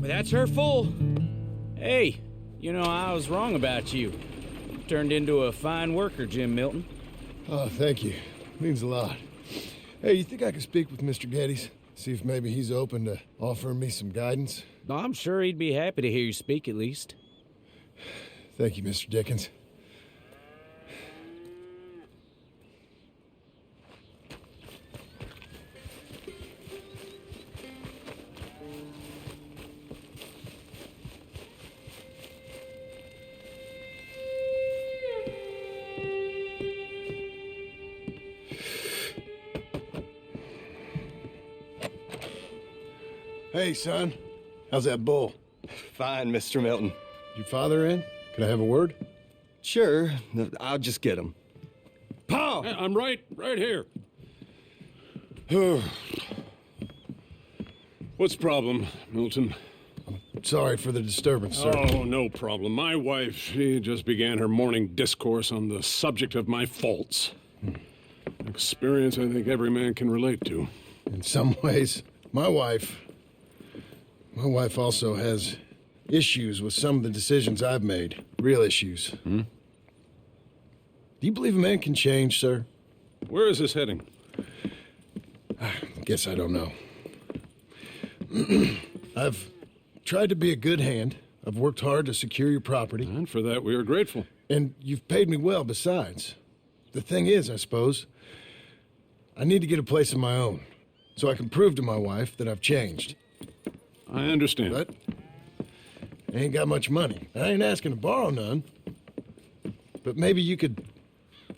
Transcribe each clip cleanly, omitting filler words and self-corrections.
That's her full. Hey, you know, I was wrong about you. Turned into a fine worker, Jim Milton. Oh, thank you. Means a lot. Hey, you think I could speak with Mr. Geddes? See if maybe he's open to offering me some guidance? I'm sure he'd be happy to hear you speak, at least. Thank you, Mr. Dickens. Hey, son. How's that bull? Fine, Mr. Milton. Your father in? Can I have a word? Sure, I'll just get him. Pa! Hey, I'm right here. What's the problem, Milton? Sorry for the disturbance, sir. Oh, no problem. My wife, she just began her morning discourse on the subject of my faults. Experience I think every man can relate to. In some ways, my wife also has issues with some of the decisions I've made. Real issues. Hmm? Do you believe a man can change, sir? Where is this heading? Guess I don't know. I've tried to be a good hand. I've worked hard to secure your property. And for that, we are grateful. And you've paid me well besides. The thing is, I suppose, I need to get a place of my own, so I can prove to my wife that I've changed. I understand. But I ain't got much money. I ain't asking to borrow none. But maybe you could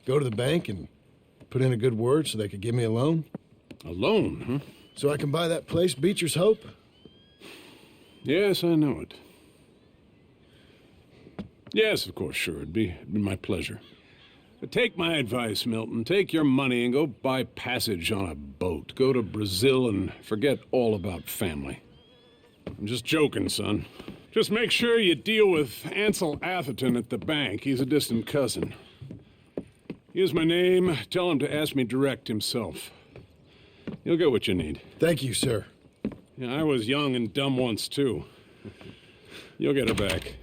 go to the bank and put in a good word so they could give me a loan? A loan, huh? So I can buy that place, Beecher's Hope? Yes, I know it. Yes, of course, sure. It'd be my pleasure. But take my advice, Milton. Take your money and go buy passage on a boat. Go to Brazil and forget all about family. I'm just joking, son. Just make sure you deal with Ansel Atherton at the bank. He's a distant cousin. Here's my name. Tell him to ask me direct himself. You'll get what you need. Thank you, sir. Yeah, I was young and dumb once, too. You'll get her back.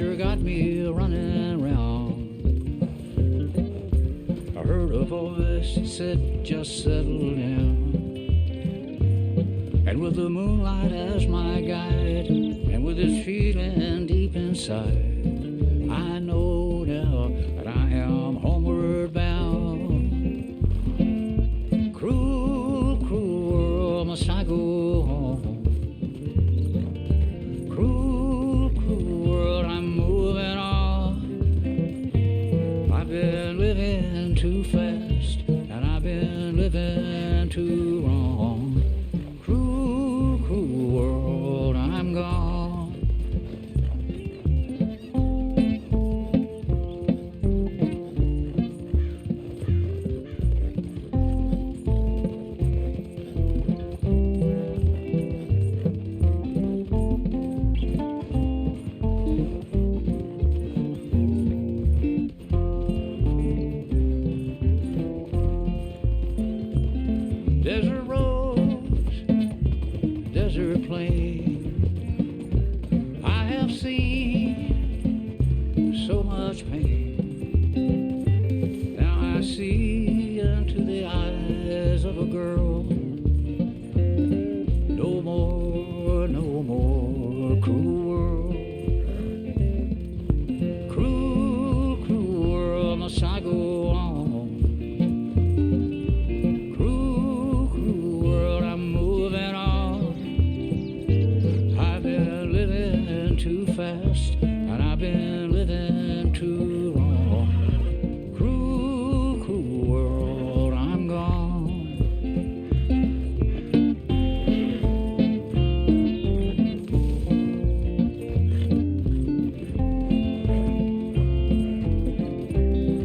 sure got me running round. I heard a voice that said, just settle down. And with the moonlight as my guide, and with this feeling deep inside, I know now that I am homeward bound. Cruel, cruel world, must I go home? Cruel, cruel world, I'm moving on. I've been living too fast, and I've been living too wrong. Cruel, cruel world, I'm gone. Desert roads, desert plain, I have seen so much pain. Now I see into the eyes of a girl. No more, no more cruel world. Cruel, cruel world, must I go on? Fast, and I've been living too long. Cruel, cruel world, I'm gone.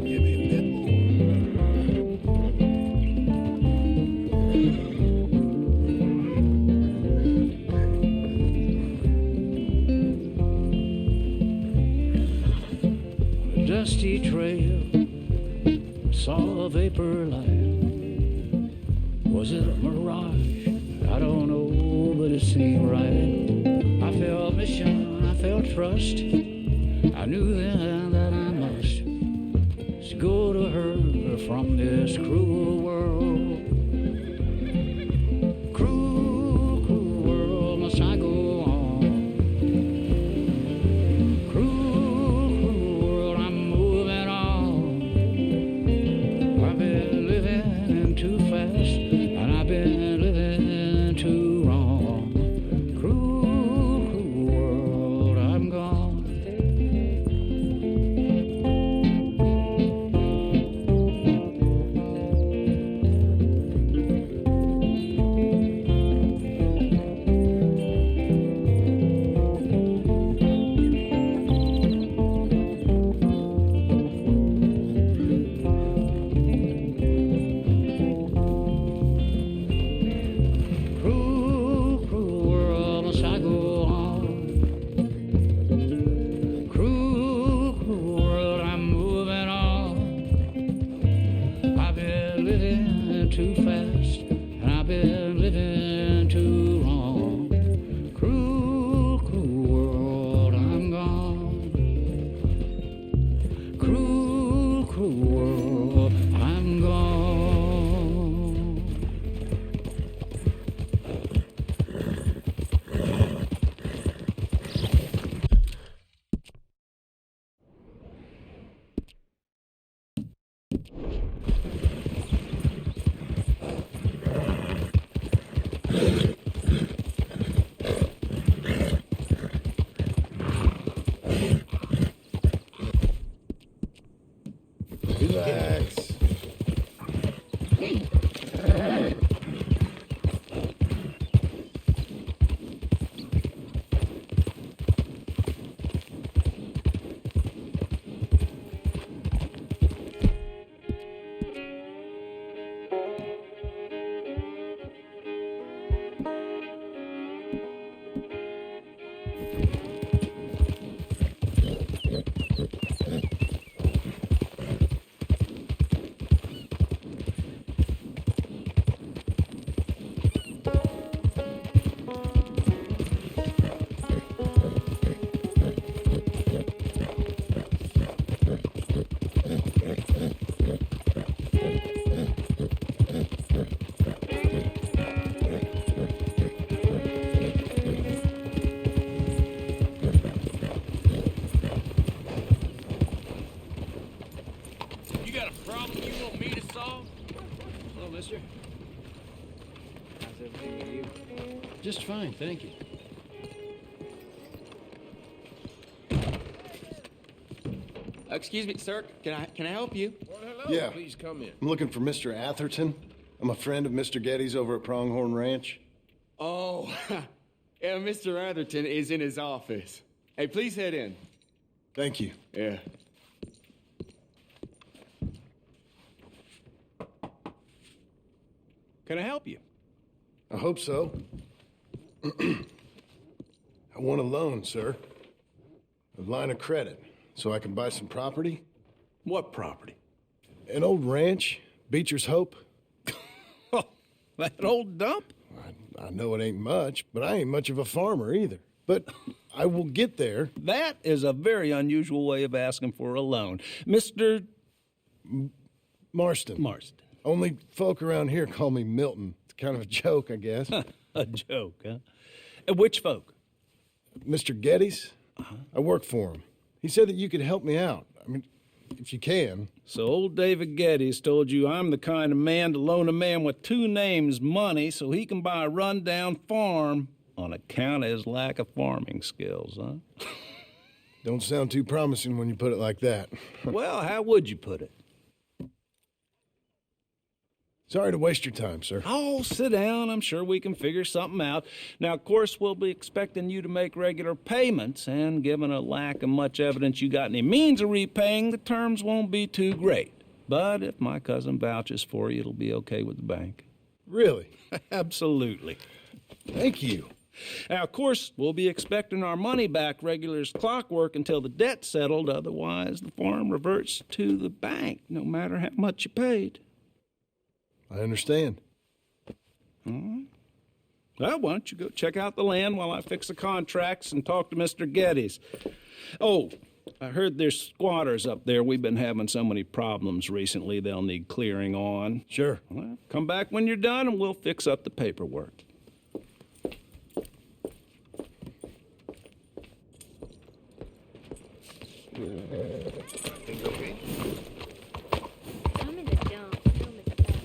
Give me a bit more. Dusty trail, saw a vapor light. Was it a mirage? I don't know, but it seemed right. I felt mission, I felt trust. I knew then that I must go to her from this cruel world. Cruel, cruel world, must I go on? Too fast, and I've been living too wrong. Cruel, cruel world, I'm gone. Too fast, and I've been living too long. Cruel, cruel world, I'm gone. Cruel, cruel world, I'm gone. Relax. mister. How's everything with you? Just fine, thank you. Excuse me, sir. Can I help you? Yeah. Please come in. I'm looking for Mr. Atherton. I'm a friend of Mr. Getty's over at Pronghorn Ranch. Oh, yeah, Mr. Atherton is in his office. Hey, please head in. Thank you. Yeah. Can I help you? I hope so. I want a loan, sir. A line of credit, so I can buy some property. What property? An old ranch, Beecher's Hope. That old dump? I know it ain't much, but I ain't much of a farmer either. But I will get there. That is a very unusual way of asking for a loan. Mr. Marston. Marston. Only folk around here call me Milton. It's kind of a joke, I guess. A joke, huh? Which folk? Mr. Getty's? I work for him. He said that you could help me out. I mean, if you can. So old David Geddes told you I'm the kind of man to loan a man with two names money so he can buy a rundown farm on account of his lack of farming skills, huh? Don't sound too promising when you put it like that. Well, how would you put it? Sorry to waste your time, sir. Oh, sit down. I'm sure we can figure something out. Now, of course, we'll be expecting you to make regular payments, and given a lack of much evidence you got any means of repaying, the terms won't be too great. But if my cousin vouches for you, it'll be okay with the bank. Really? Absolutely. Thank you. Now, of course, we'll be expecting our money back regular as clockwork until the debt's settled. Otherwise, the farm reverts to the bank, no matter how much you paid. I understand. Well, why don't you go check out the land while I fix the contracts and talk to Mr. Geddes. Oh, I heard there's squatters up there. We've been having so many problems recently, they'll need clearing on. Sure. Well, come back when you're done and we'll fix up the paperwork. I'm in the dump. Film at the back.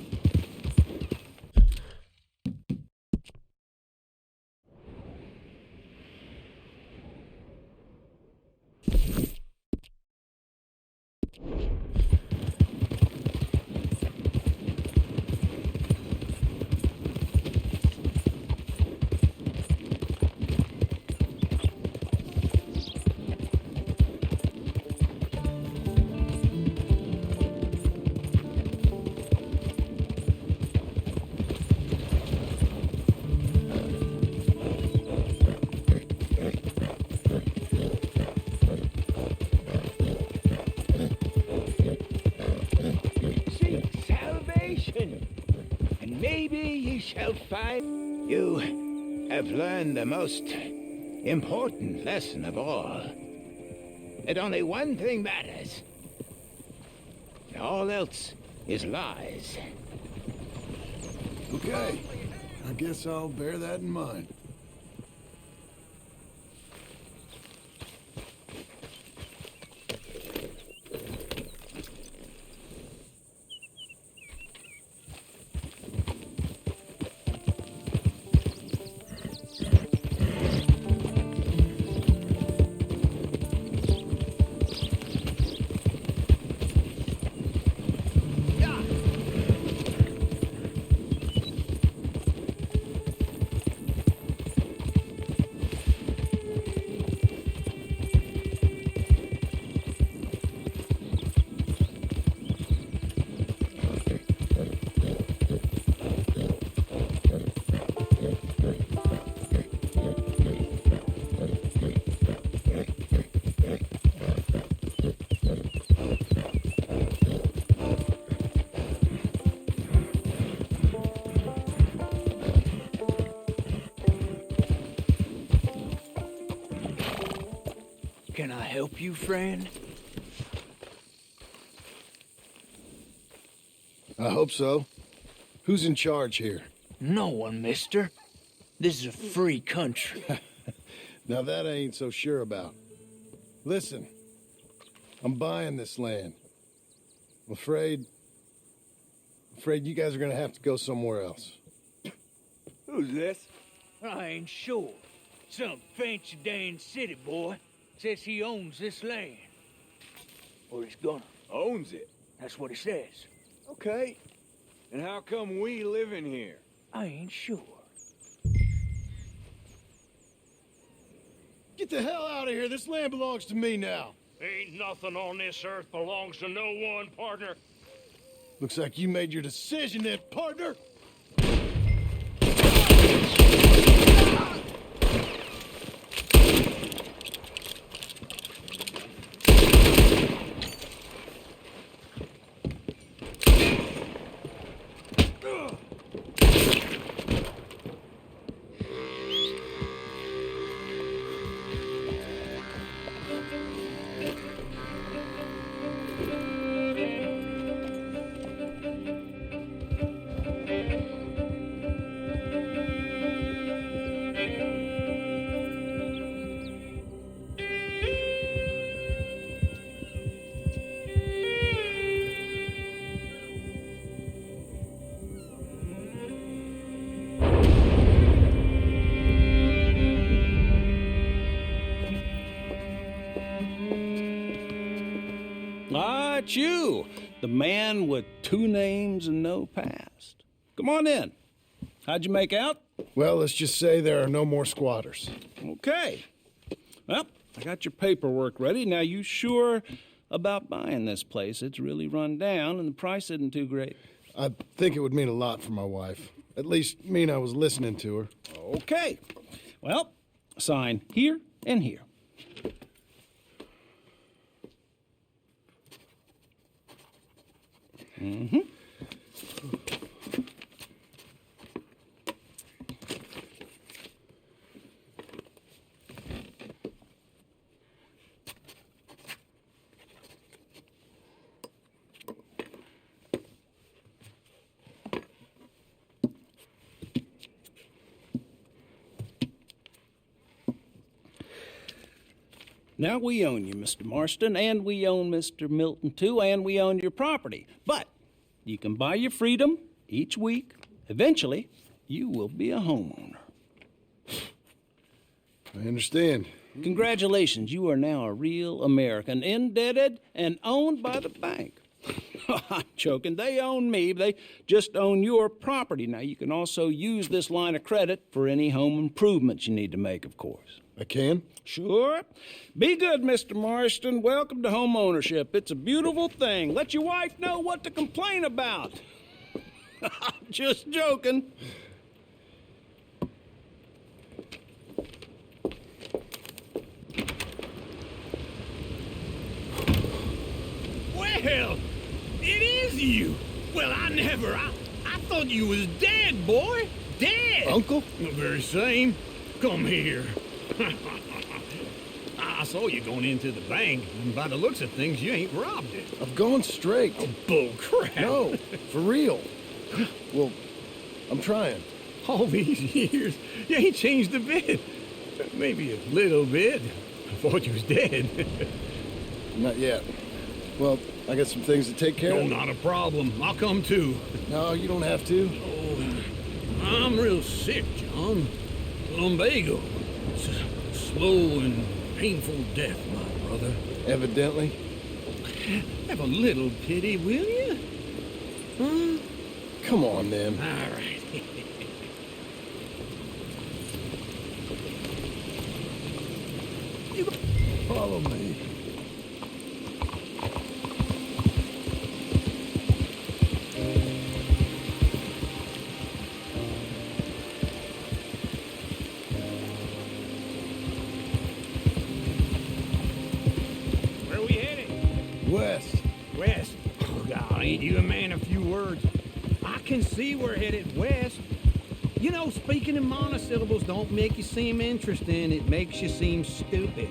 Seek salvation, and maybe ye shall find you have learned the most important lesson of all. That only one thing matters. And all else is lies. Okay. I guess I'll bear that in mind. Can I help you, friend? I hope so. Who's in charge here? No one, mister. This is a free country. Now that I ain't so sure about. Listen, I'm buying this land. I'm afraid Afraid you guys are gonna have to go somewhere else. Who's this? I ain't sure. Some fancy Dan city boy says he owns this land. Or he's gonna. Owns it. That's what he says. Okay. And how come we live in here? I ain't sure. Get the hell out of here. This land belongs to me now. Ain't nothing on this earth belongs to no one, partner. Looks like you made your decision then, partner. Ah, it's you, the man with 2 names and no past. Come on in. How'd you make out? Well, let's just say there are no more squatters. Okay. Well, I got your paperwork ready. Now, you sure about buying this place? It's really run down, and the price isn't too great. I think it would mean a lot for my wife. At least mean I was listening to her. Okay. Well, sign here and here. Mm-hmm. Now, we own you, Mr. Marston, and we own Mr. Milton, too, and we own your property. But you can buy your freedom each week. Eventually, you will be a homeowner. I understand. Congratulations, you are now a real American, indebted and owned by the bank. I'm joking. They own me. They just own your property. Now, you can also use this line of credit for any home improvements you need to make, of course. I can? Sure. Be good, Mr. Marston. Welcome to home ownership. It's a beautiful thing. Let your wife know what to complain about. Just joking. Well, it is you. Well, I thought you was dead, boy. Dead. Uncle? The very same. Come here. I saw you going into the bank, and by the looks of things, you ain't robbed it. I've gone straight. Bull crap. No, for real. Well, I'm trying. All these years, you ain't changed a bit. Maybe a little bit. I thought you was dead. Not yet. Well, I got some things to take care No, of. not a problem. I'll come too. No, you don't have to. Oh, I'm real sick, John. Lumbago. It's a slow and painful death, my brother. Evidently. Have a little pity, will you? Huh? Come on, then. All right. Follow me. Where we headed? West. West. Oh, God, ain't you a man of few words? I can see we're headed west. You know, speaking in monosyllables don't make you seem interesting. It makes you seem stupid.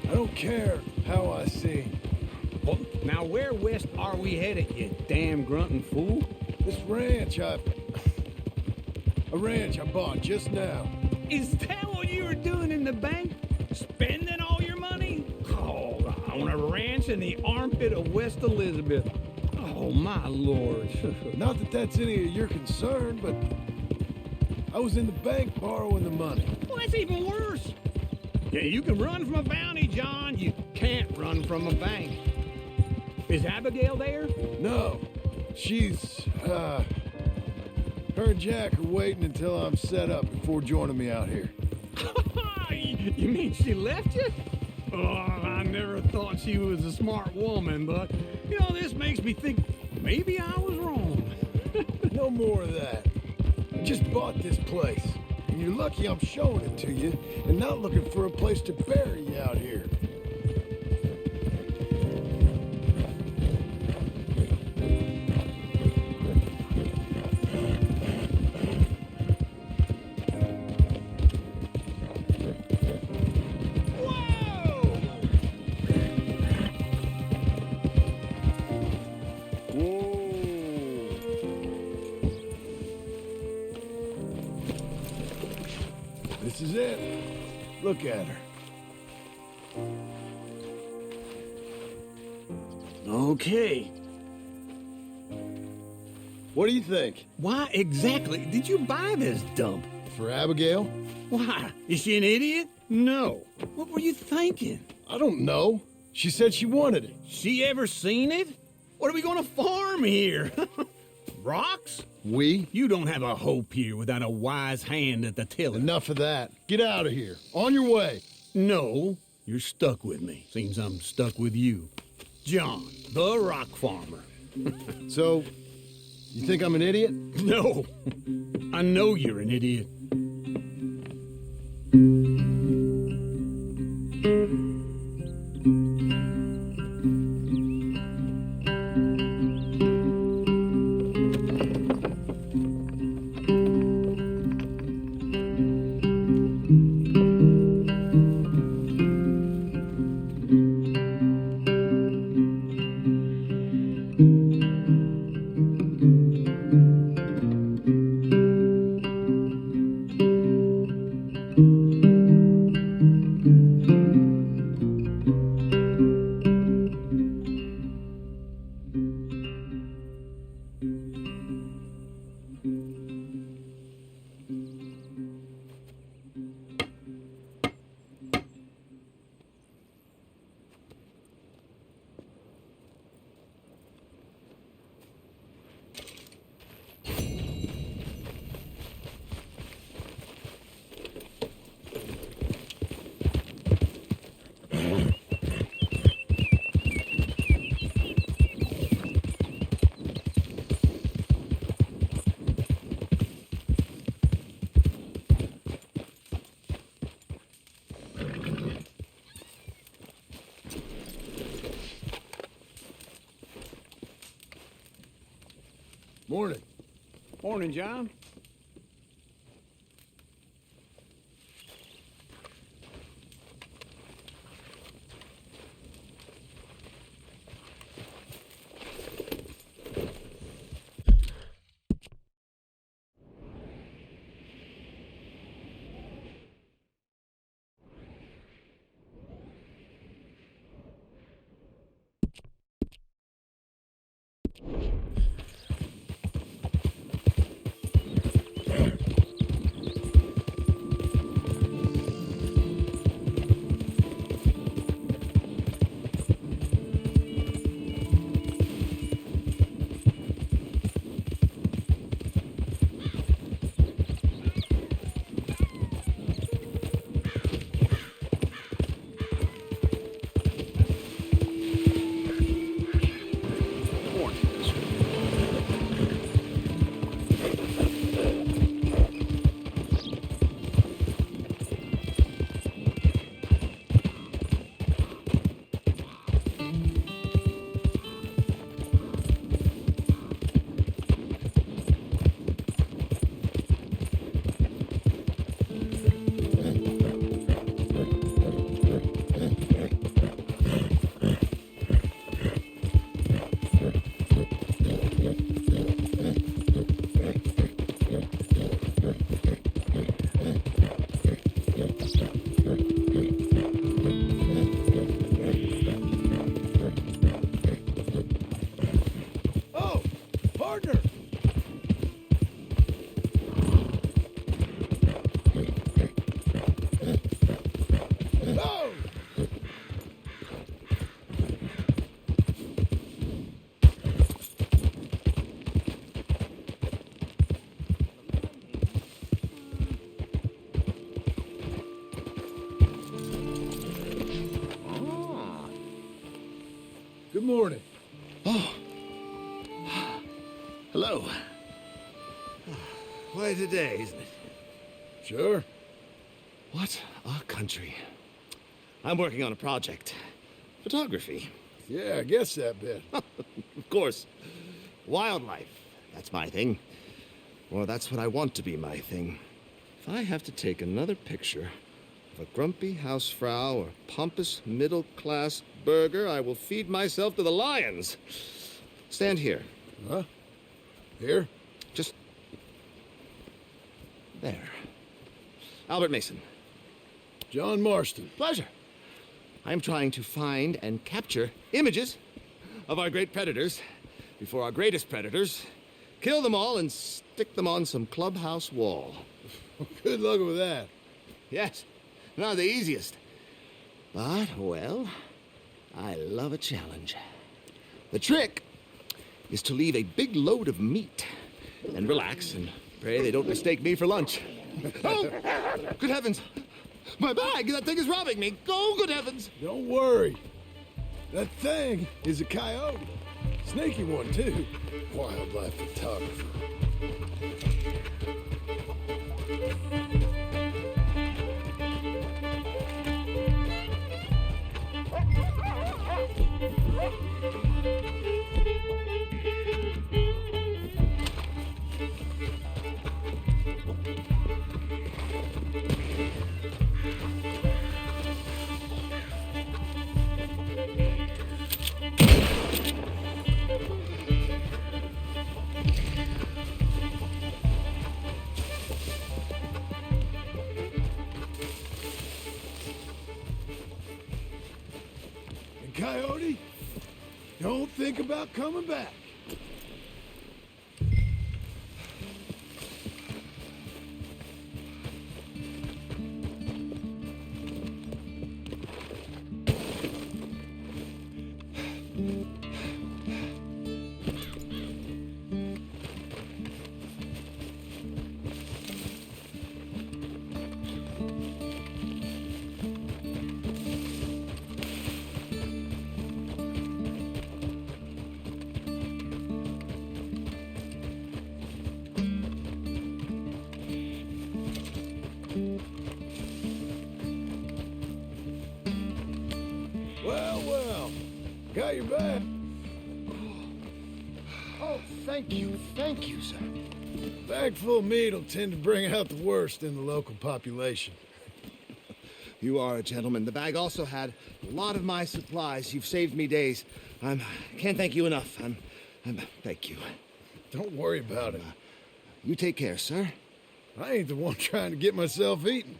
I don't care how I sing. Well, now, where west are we headed, you damn grunting fool? This ranch I bought just now. Is that what you were doing in the bank? Spending all your money? Oh, on a ranch in the armpit of West Elizabeth. Oh, Oh, my lord. Not that that's any of your concern, but I was in the bank borrowing the money. Well, that's even worse. Yeah, you can run from a bounty, John. You can't run from a bank. Is Abigail there? No, she's, her and Jack are waiting until I'm set up before joining me out here. You mean she left you? Oh, I never thought she was a smart woman, but, you know, this makes me think maybe I was wrong. No more of that. I just bought this place, and you're lucky I'm showing it to you and not looking for a place to bury you out here. This is it. Look at her. Okay. What do you think? Why exactly did you buy this dump? For Abigail? Why? Is she an idiot? No. What were you thinking? I don't know. She said she wanted it. She ever seen it? What are we gonna farm here? Rocks? We? You don't have a hope here without a wise hand at the tiller. Enough of that. Get out of here. On your way. No, you're stuck with me. Seems I'm stuck with you. John, the rock farmer. So, you think I'm an idiot? No, I know you're an idiot. Morning. Morning, John. morning. Hello. Quite a day, isn't it? Sure. What a country. I'm working on a project. Photography. Yeah, I guess that bit. Of course. Wildlife. That's my thing. Or that's what I want to be my thing. If I have to take another picture of a grumpy housefrau or pompous middle-class burgher, I will feed myself to the lions. Stand here. Huh? Here? Just... there. Albert Mason. John Marston. Pleasure. I am trying to find and capture images of our great predators before our greatest predators kill them all and stick them on some clubhouse wall. Good luck with that. Yes, not the easiest. But, well, I love a challenge. The trick is to leave a big load of meat and relax and pray they don't mistake me for lunch. Oh, good heavens! My bag! That thing is robbing me! Oh, good heavens! Don't worry. That thing is a coyote. Sneaky one, too. Wildlife photographer. And Coyote, don't think about coming back. Well, got your back. Oh, thank you, sir. Bag full of meat will tend to bring out the worst in the local population. You are a gentleman. The bag also had a lot of my supplies. You've saved me days. Can't thank you enough. Thank you. Don't worry about it. You take care, sir. I ain't the one trying to get myself eaten.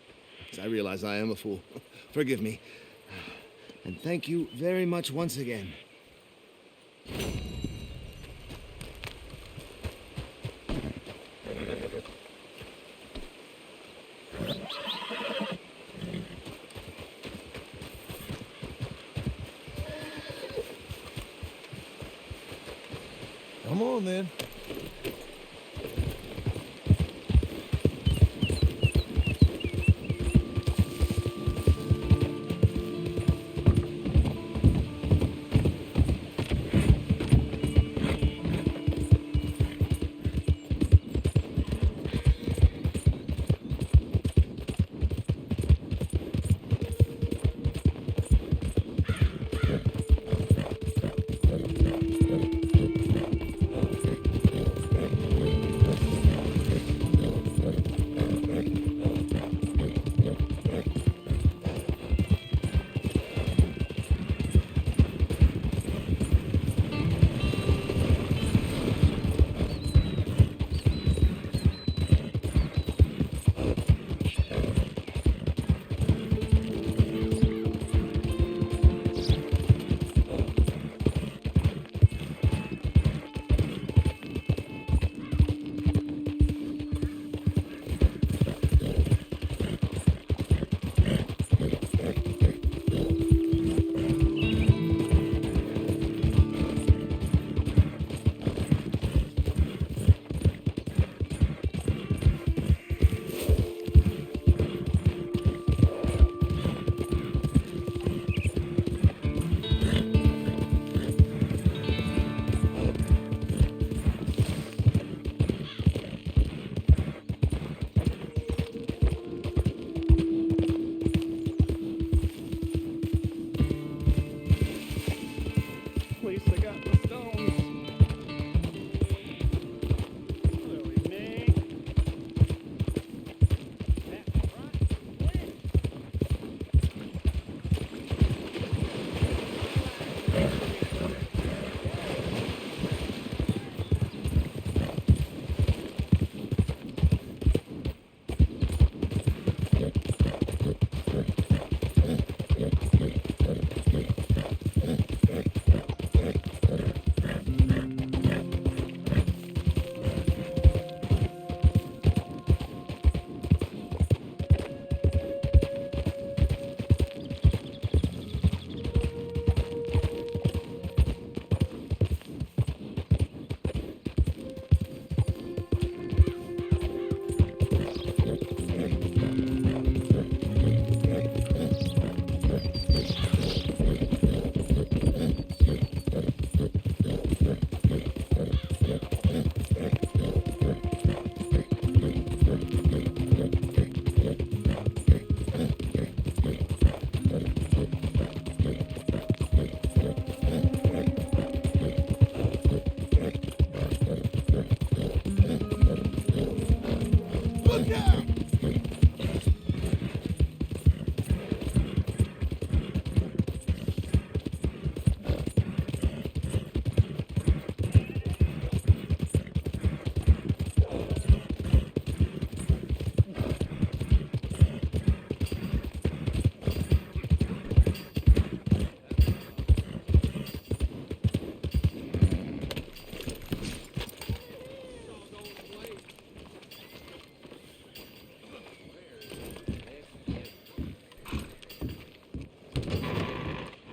I realize I am a fool. Forgive me. And thank you very much once again. Come on, then.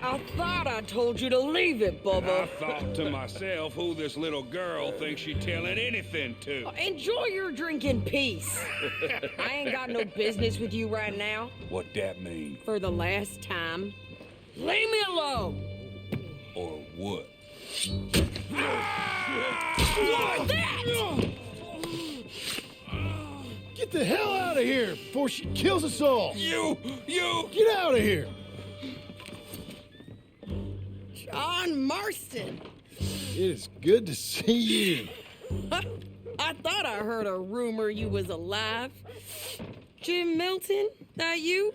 I thought I told you to leave it, I Bubba. thought to myself who this little girl thinks she telling anything to. Enjoy your drink in peace. I ain't got no business with you right now. What that mean? For the last time, leave me alone. Or what? Like that! Get the hell out of here before she kills us all! You! Get out of here! John Marston. It is good to see you. I thought I heard a rumor you was alive. Jim Milton, that you?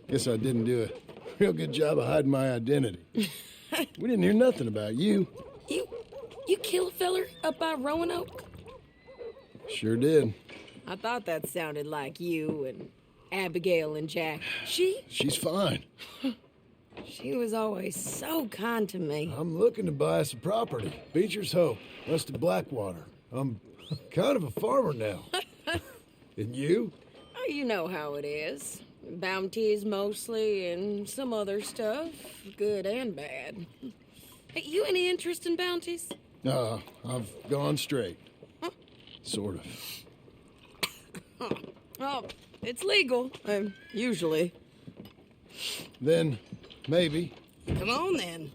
Guess I didn't do a real good job of hiding my identity. We didn't hear nothing about you. You kill a feller up by Roanoke? Sure did. I thought that sounded like you and Abigail and Jack. She's fine. She was always so kind to me. I'm looking to buy us a property. Beecher's Hope, west of Blackwater. I'm kind of a farmer now. And you? Oh, you know how it is. Bounties mostly and some other stuff, good and bad. Hey, you any interest in bounties? I've gone straight. Huh? Sort of. Oh, it's legal, usually. Then, maybe. Come on, then.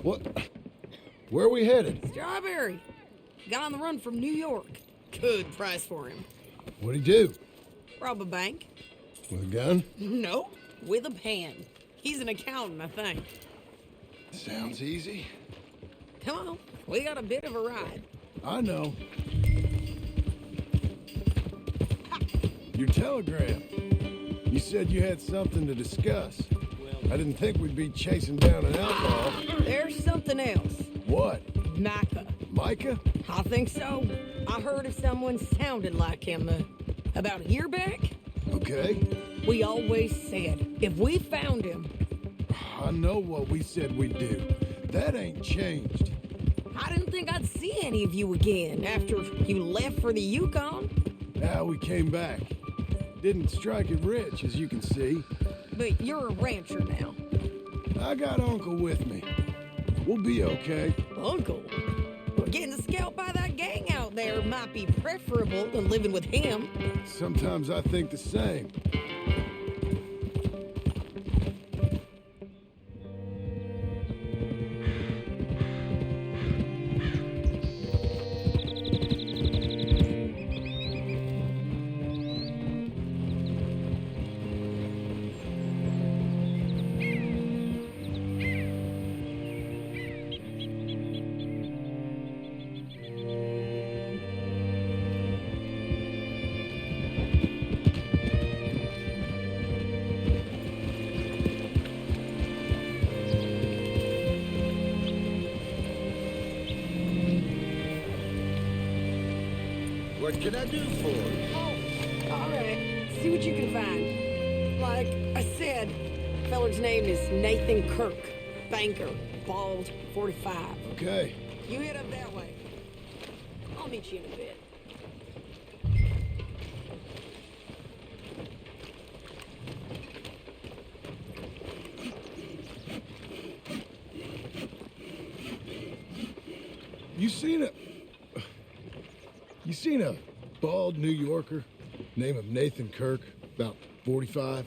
What? Where are we headed? Strawberry. Got on the run from New York. Good price for him. What'd he do? Rob a bank. With a gun? No, with a pen. He's an accountant, I think. Sounds easy. Come on, we got a bit of a ride. I know. Your telegram. You said you had something to discuss. I didn't think we'd be chasing down an outlaw. There's something else. What? Micah. Micah? I think so. I heard of someone sounded like him about a year back. Okay. We always said, if we found him... I know what we said we'd do. That ain't changed. I didn't think I'd see any of you again after you left for the Yukon. Now we came back. Didn't strike it rich, as you can see. But you're a rancher now. I got Uncle with me. We'll be okay. Uncle? Getting scalped by that gang out there might be preferable than living with him. Sometimes I think the same. What can I do for you? Oh, all right. See what you can find. Like I said, feller's name is Nathan Kirk. Banker. Bald. 45. Okay. You head up that way. I'll meet you in a bit. You seen a bald New Yorker, name of Nathan Kirk, about 45?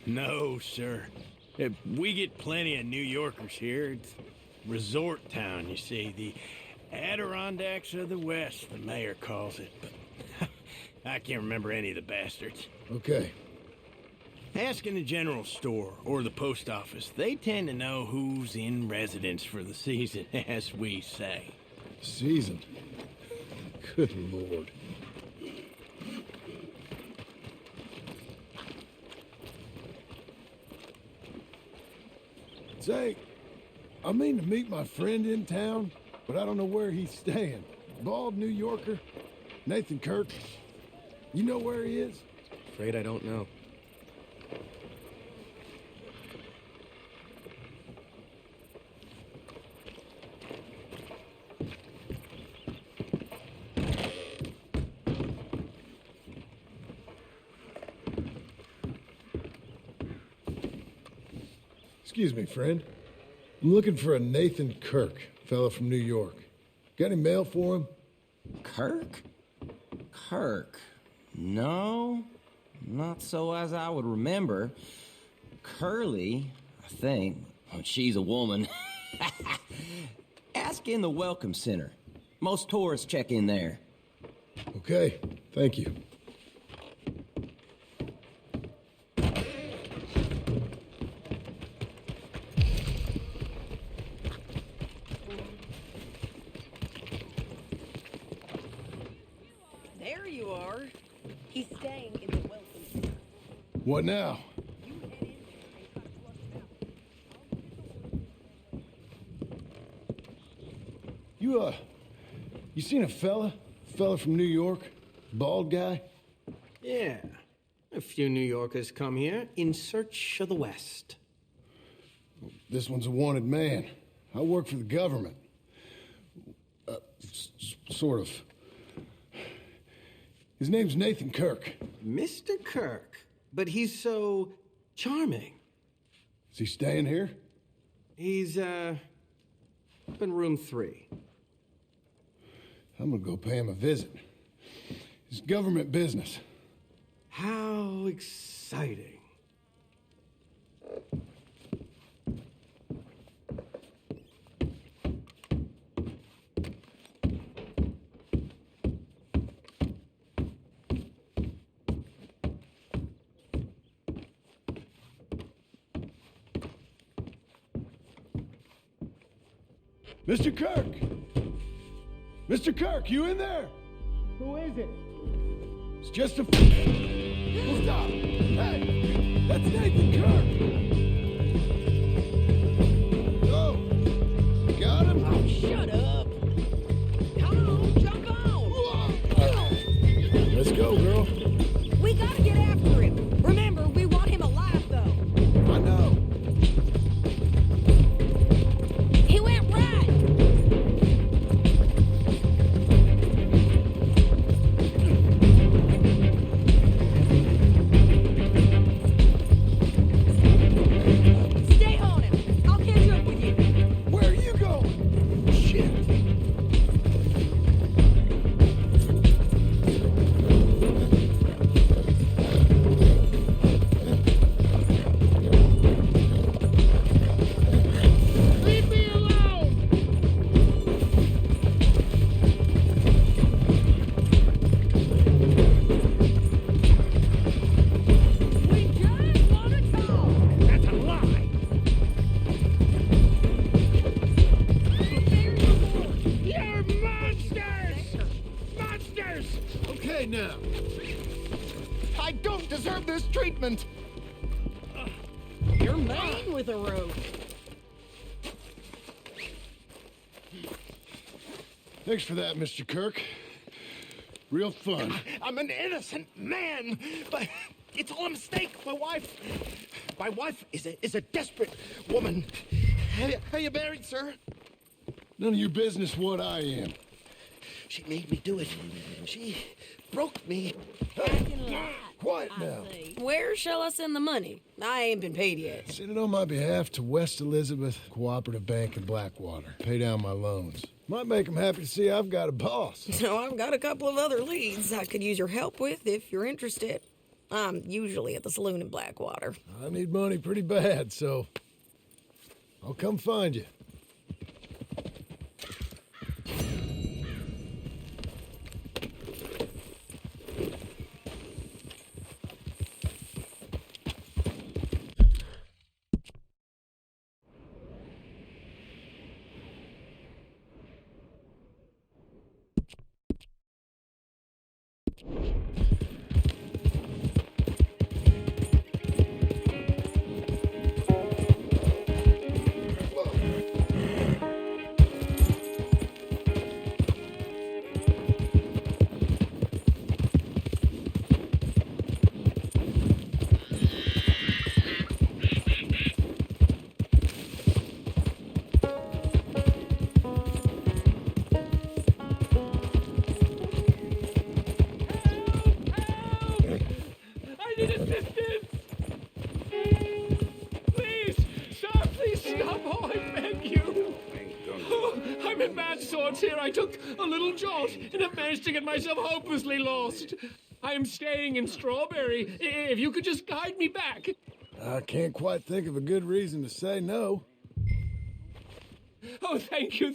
No, sir. We get plenty of New Yorkers here. It's resort town, you see. The Adirondacks of the West, the mayor calls it. But I can't remember any of the bastards. Okay. Ask in the general store or the post office. They tend to know who's in residence for the season, as we say. Season? Good Lord. Say, I mean to meet my friend in town, but I don't know where he's staying. Bald New Yorker, Nathan Kirk. You know where he is? Afraid I don't know. Excuse me, friend. I'm looking for a Nathan Kirk, fella from New York. Got any mail for him? Kirk? Kirk? No, not so as I would remember. Curly, I think. But she's a woman. Ask in the Welcome Center. Most tourists check in there. Okay, thank you. There you are. He's staying in the welcome center. What now? You head in there and try to flush him out. You seen a fella? Fella from New York? Bald guy? Yeah. A few New Yorkers come here in search of the West. This one's a wanted man. I work for the government. Sort of. His name's Nathan Kirk. Mr. Kirk? But he's so charming. Is he staying here? He's, up in room 3. I'm gonna go pay him a visit. It's government business. How exciting. Mr. Kirk! Mr. Kirk, you in there? Who is it? It's just a... Stop! Hey! That's Nathan Kirk! Oh! Got him? Oh, shut up. Come on, jump on. Let's go, girl. We gotta get after him. Remember, we want him alive, though. I know. He went right. Stay on him. I'll catch up with you. Where are you going? Shit. Leave me alone! We just wanna talk. That's a lie! You're monsters! Monsters! Okay, now. I don't deserve this treatment! You're mean with a rope. Thanks for that, Mr. Kirk. Real fun. I'm an innocent man, but it's all a mistake. My wife is a desperate woman. Are you married, sir? None of your business what I am. She made me do it. She broke me. Quiet now. Where shall I send the money? I ain't been paid yet. Send it on my behalf to West Elizabeth Cooperative Bank in Blackwater. Pay down my loans. Might make them happy to see I've got a boss. So I've got a couple of other leads I could use your help with if you're interested. I'm usually at the saloon in Blackwater. I need money pretty bad, so I'll come find you. once here I took a little jolt and have managed to get myself hopelessly lost. I am staying in Strawberry. If you could just guide me back. I can't quite think of a good reason to say no. Oh, thank you,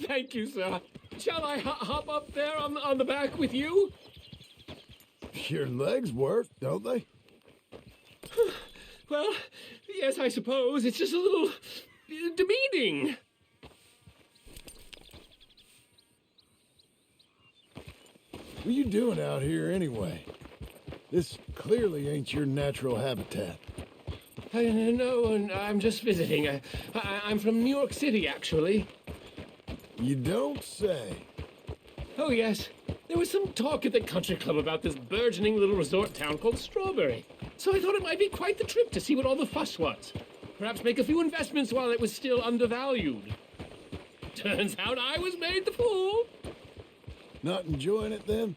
sir. Shall I hop up there on the back with you? Your legs work, don't they? Well, yes, I suppose. It's just a little demeaning. What are you doing out here anyway? This clearly ain't your natural habitat. No, I'm just visiting. I'm from New York City, actually. You don't say. Oh, yes. There was some talk at the country club about this burgeoning little resort town called Strawberry. So I thought it might be quite the trip to see what all the fuss was. Perhaps make a few investments while it was still undervalued. Turns out I was made the fool. Not enjoying it then?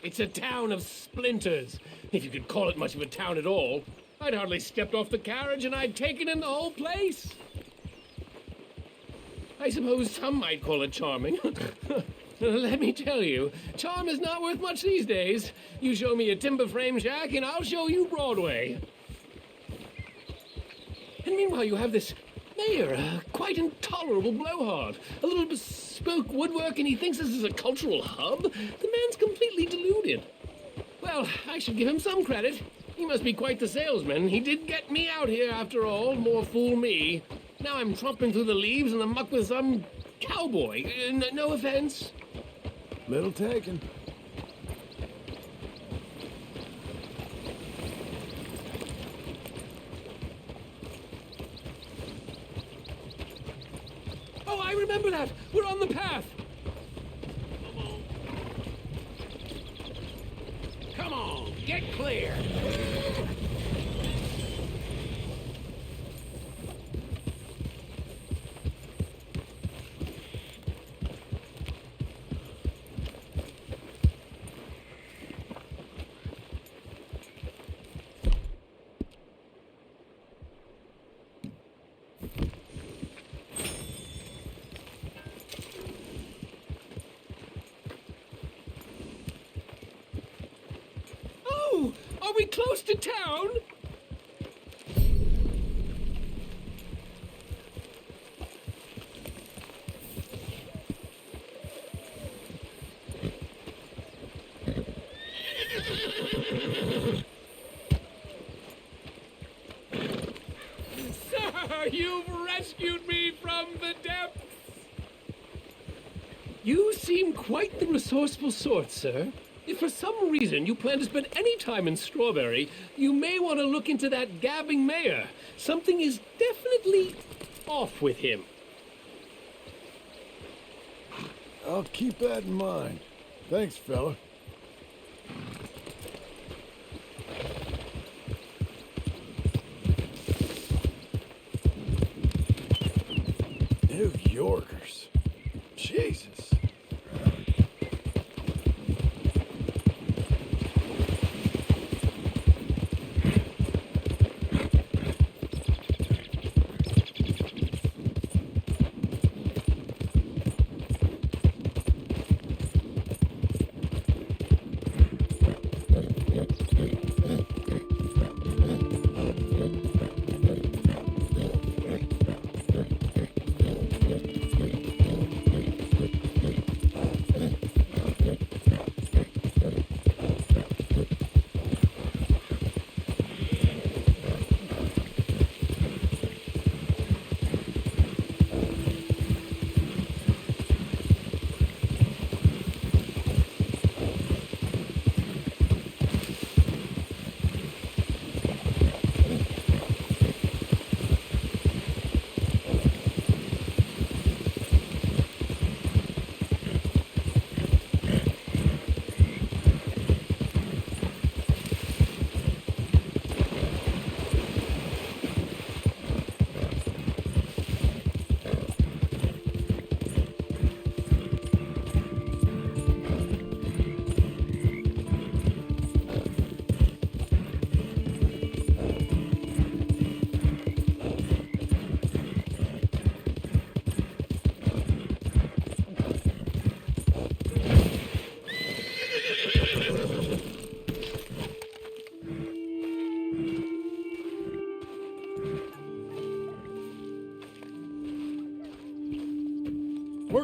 It's a town of splinters, if you could call it much of a town at all. I'd hardly stepped off the carriage and I'd taken in the whole place. I suppose some might call it charming. Let me tell you, charm is not worth much these days. You show me a timber frame shack and I'll show you Broadway. And meanwhile you have this mayor, a quite intolerable blowhard. A little bespoke woodwork and he thinks this is a cultural hub? The man's completely deluded. Well, I should give him some credit. He must be quite the salesman. He did get me out here after all, more fool me. Now I'm tromping through the leaves in the muck with some cowboy. No offense. Little taken. Oh, I remember that. We're on the path. Come on, get clear. Are we close to town? Sir, you've rescued me from the depths. You seem quite the resourceful sort, sir. If for some reason you plan to spend any time in Strawberry, you may want to look into that gabbing mayor. Something is definitely off with him. I'll keep that in mind. Thanks, fella. New Yorkers. Jesus.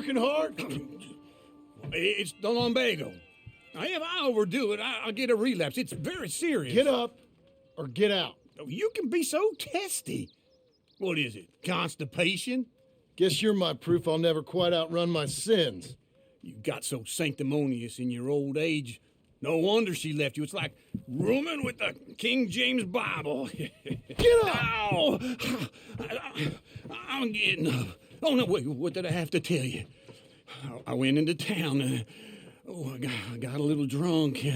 working hard? It's the lumbago. Now, if I overdo it, I'll get a relapse. It's very serious. Get up or get out. Oh, you can be so testy. What is it, constipation? Guess you're my proof I'll never quite outrun my sins. You got so sanctimonious in your old age. No wonder she left you. It's like rooming with the King James Bible. Get up! Ow! I'm getting up. Oh, no, wait, what did I have to tell you? I went into town. I got a little drunk.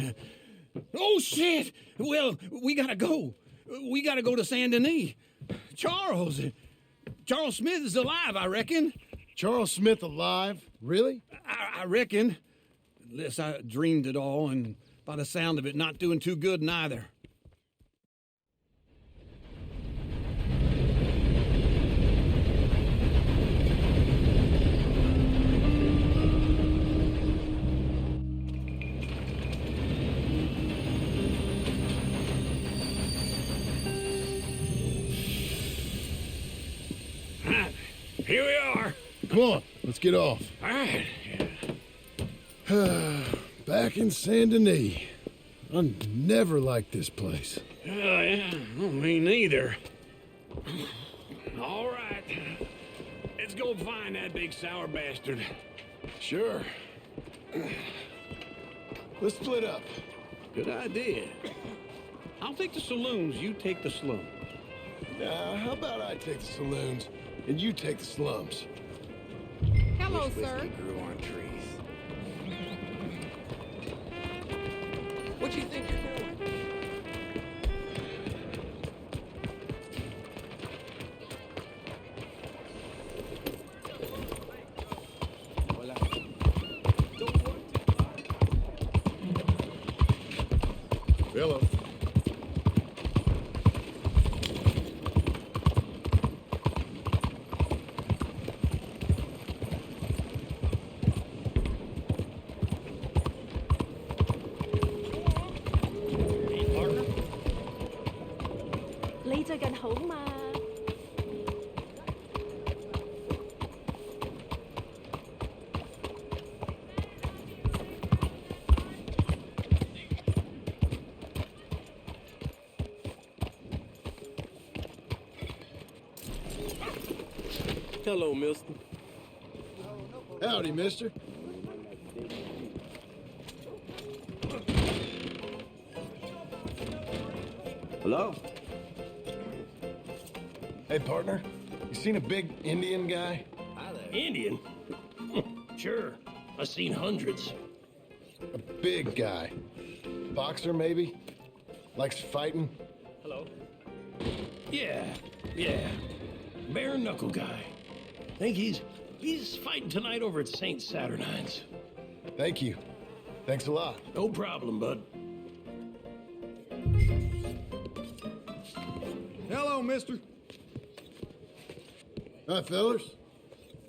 Oh, shit! Well, we gotta go. We gotta go to Saint Denis. Charles Smith is alive, I reckon. Charles Smith alive? Really? I reckon. Unless I dreamed it all, and by the sound of it, not doing too good neither. Here we are. Come on, let's get off. All right. Back in Saint Denis. I never liked this place. Yeah, me neither. All right. Let's go find that big sour bastard. Sure. Let's split up. Good idea. I'll take the saloons, you take the slum. How about I take the saloons and you take the slums? Hello, sir. Grew on trees. What do you think you're doing? Hello. Hello, mister. Howdy, mister. Hello? Hey, partner. You seen a big Indian guy? Indian? Sure. I've seen hundreds. A big guy. Boxer, maybe? Likes fighting? Hello? Yeah. Bare knuckle guy. Think he's fighting tonight over at St. Saturnine's. Thank you. Thanks a lot. No problem, bud. Hello, mister. Hi, fellas.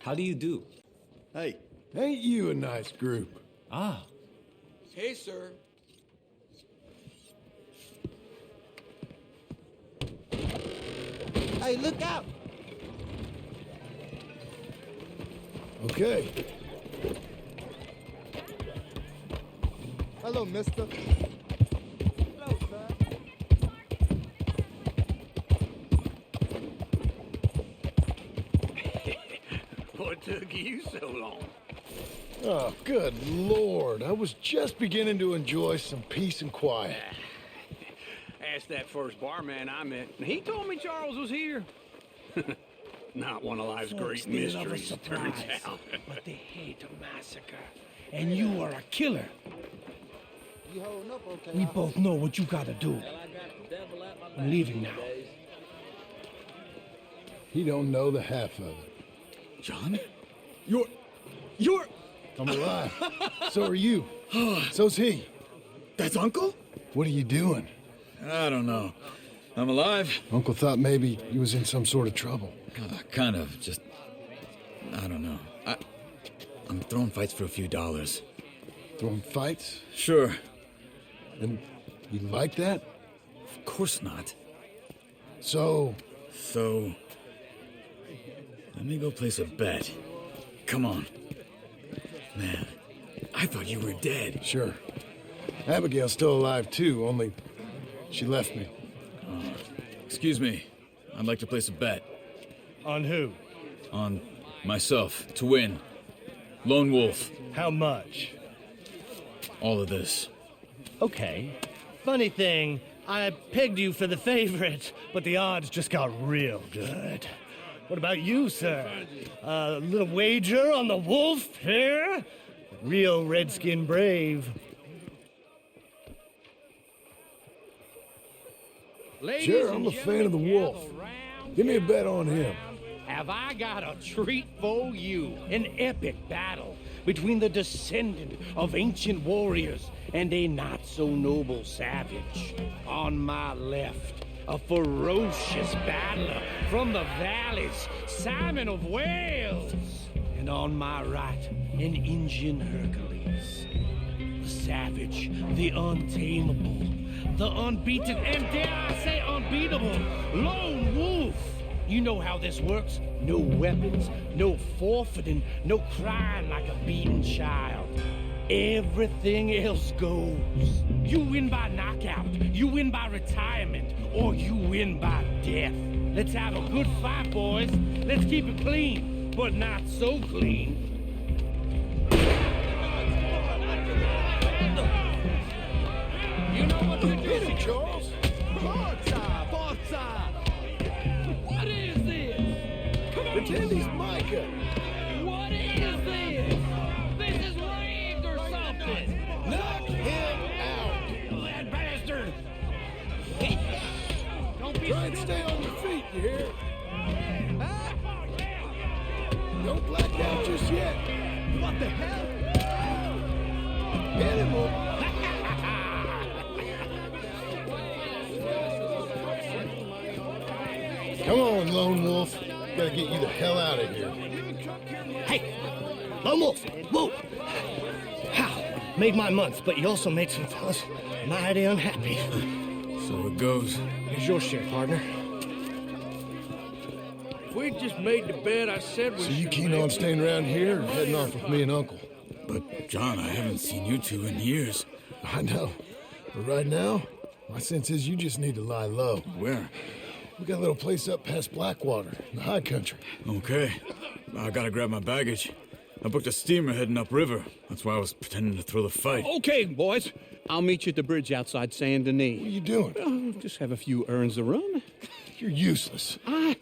How do you do? Hey, ain't you a nice group? Ah, Hey, sir. Hey, look out! Okay. Hello, mister. Hello, sir. What took you so long? Oh, good Lord. I was just beginning to enjoy some peace and quiet. Asked that first barman I met, and he told me Charles was here. Not one of life's great mysteries, turns out. But they hate a massacre. And you are a killer. You holding up okay? We both know what you gotta do. I'm leaving now. He don't know the half of it. John? You're... I'm alive. So are you. So's he. That's Uncle? What are you doing? I don't know. I'm alive. Uncle thought maybe he was in some sort of trouble. Kind of. Just... I don't know. I'm throwing fights for a few dollars. Throwing fights? Sure. And you like that? Of course not. So... Let me go place a bet. Come on. Man, I thought you were dead. Sure. Abigail's still alive, too, only she left me. Excuse me. I'd like to place a bet. On who? On myself, to win. Lone Wolf. How much? All of this. Okay. Funny thing, I pegged you for the favorite, but the odds just got real good. What about you, sir? A little wager on the wolf here? Real redskin brave. Sure, I'm a fan of the wolf. Give me a bet on him. Have I got a treat for you? An epic battle between the descendant of ancient warriors and a not-so-noble savage. On my left, a ferocious battler from the valleys, Simon of Wales. And on my right, an Indian Hercules. The savage, the untamable, the unbeaten, and dare I say unbeatable, Lone Wolf. You know how this works. No weapons, no forfeiting, no crying like a beaten child. Everything else goes. You win by knockout, you win by retirement, or you win by death. Let's have a good fight, boys. Let's keep it clean, but not so clean. You know what we're doing, Charles? Forza! Forza! What is this? Come on! Pretend he's Micah. What is this? This is rigged or something! Knock him out! That bastard! Don't be Try and stay on your feet, you hear? Don't black out just yet. What the hell? Hit him up. Come on, Lone Wolf. Gotta get you the hell out of here. Hey, Lone Wolf, whoa! How? Made my month, but you also made some fellas mighty unhappy. So it goes. Here's your share, partner. If we just made the bed, I said we So you keen on staying around here or heading off with me and Uncle? But, John, I haven't seen you two in years. I know. But right now, my sense is you just need to lie low. Where? We got a little place up past Blackwater, in the high country. Okay. I gotta grab my baggage. I booked a steamer heading upriver. That's why I was pretending to throw the fight. Okay, boys. I'll meet you at the bridge outside Saint Denis. What are you doing? Oh, just have a few errands to run. You're useless. I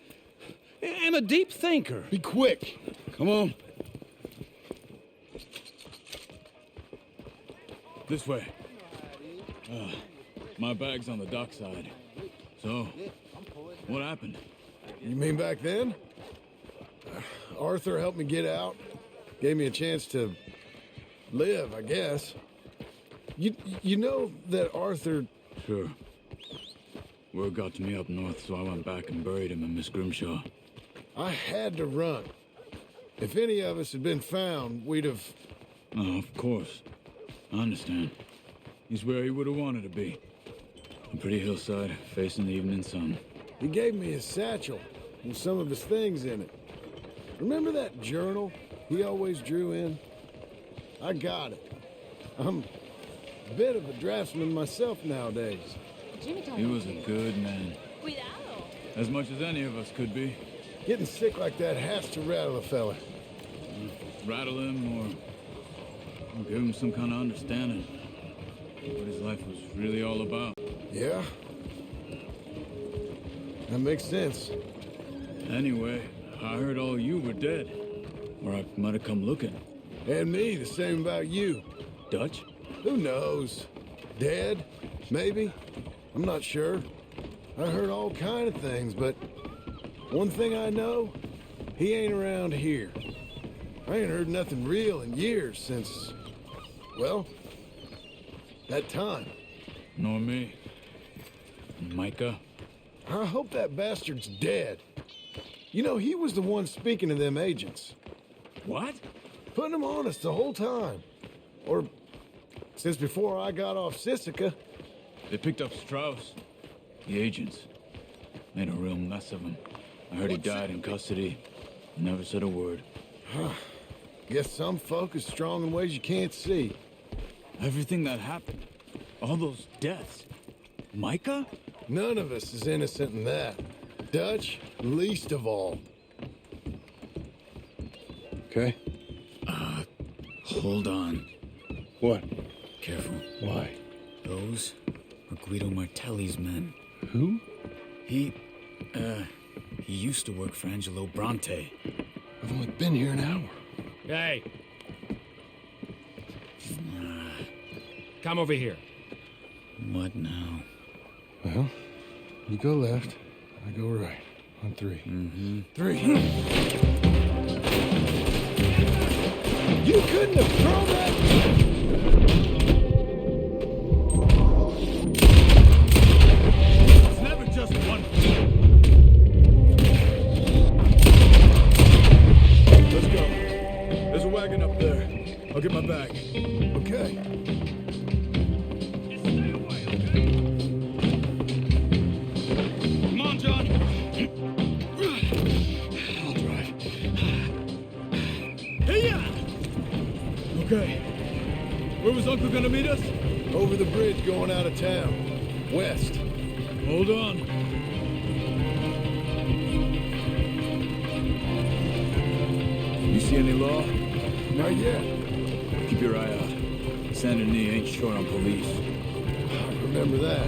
am a deep thinker. Be quick. Come on. This way. My bag's on the dockside. So, what happened? You mean back then? Arthur helped me get out. Gave me a chance to live, I guess. You know that Arthur... Sure. Word got to me up north, so I went back and buried him in Miss Grimshaw. I had to run. If any of us had been found, we'd have... Oh, of course. I understand. He's where he would have wanted to be. A pretty hillside, facing the evening sun. He gave me his satchel with some of his things in it. Remember that journal he always drew in? I got it. I'm a bit of a draftsman myself nowadays. He was a good man. As much as any of us could be. Getting sick like that has to rattle a fella. Rattle him or give him some kind of understanding of what his life was really all about. Yeah. That makes sense. Anyway, I heard all you were dead. Or I might have come looking. And me, the same about you. Dutch? Who knows? Dead? Maybe? I'm not sure. I heard all kind of things, but one thing I know, he ain't around here. I ain't heard nothing real in years since, well, that time. Nor me. Micah? I hope that bastard's dead. You know, he was the one speaking to them agents. What? Putting them on us the whole time. Or since before I got off Sisika. They picked up Strauss. The agents. Made a real mess of him. I heard he died in custody. Never said a word. Guess some folk is strong in ways you can't see. Everything that happened, all those deaths. Micah? None of us is innocent in that. Dutch, least of all. Okay? Hold on. What? Careful. Why? Those are Guido Martelli's men. Who? He used to work for Angelo Bronte. I've only been here an hour. Hey. Come over here. What now? Well, you go left, I go right. On three. Mm-hmm. 3. You couldn't have thrown that! It's never just one. Let's go. There's a wagon up there. I'll get my bag. Okay. Come on, John. I'll drive. Hey-ya! Okay. Where was Uncle gonna meet us? Over the bridge going out of town. West. Hold on. You see any law? Not yet. Keep your eye out. Saint Denis ain't short on police. I remember that.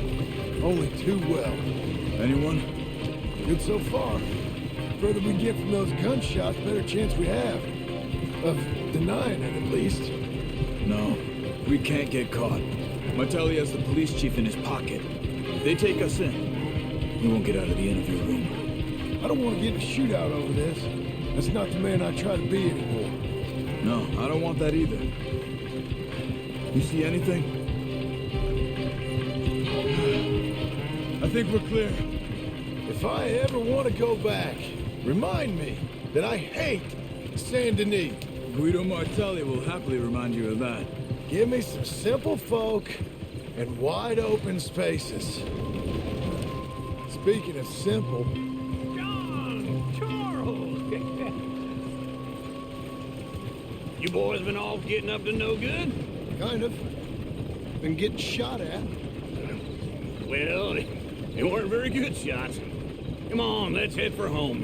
Only too well. Anyone? Good so far. Further we get from those gunshots, better chance we have. Of denying it, at least. No, we can't get caught. Martelli has the police chief in his pocket. If they take us in, we won't get out of the interview room. I don't want to get in a shootout over this. That's not the man I try to be anymore. No, I don't want that either. You see anything? I think we're clear. If I ever want to go back, remind me that I hate Saint Denis. Guido Martelli will happily remind you of that. Give me some simple folk and wide open spaces. Speaking of simple, John! Charles! You boys been all getting up to no good? kind of. Been getting shot at. Well, they weren't very good shots. Come on, let's head for home.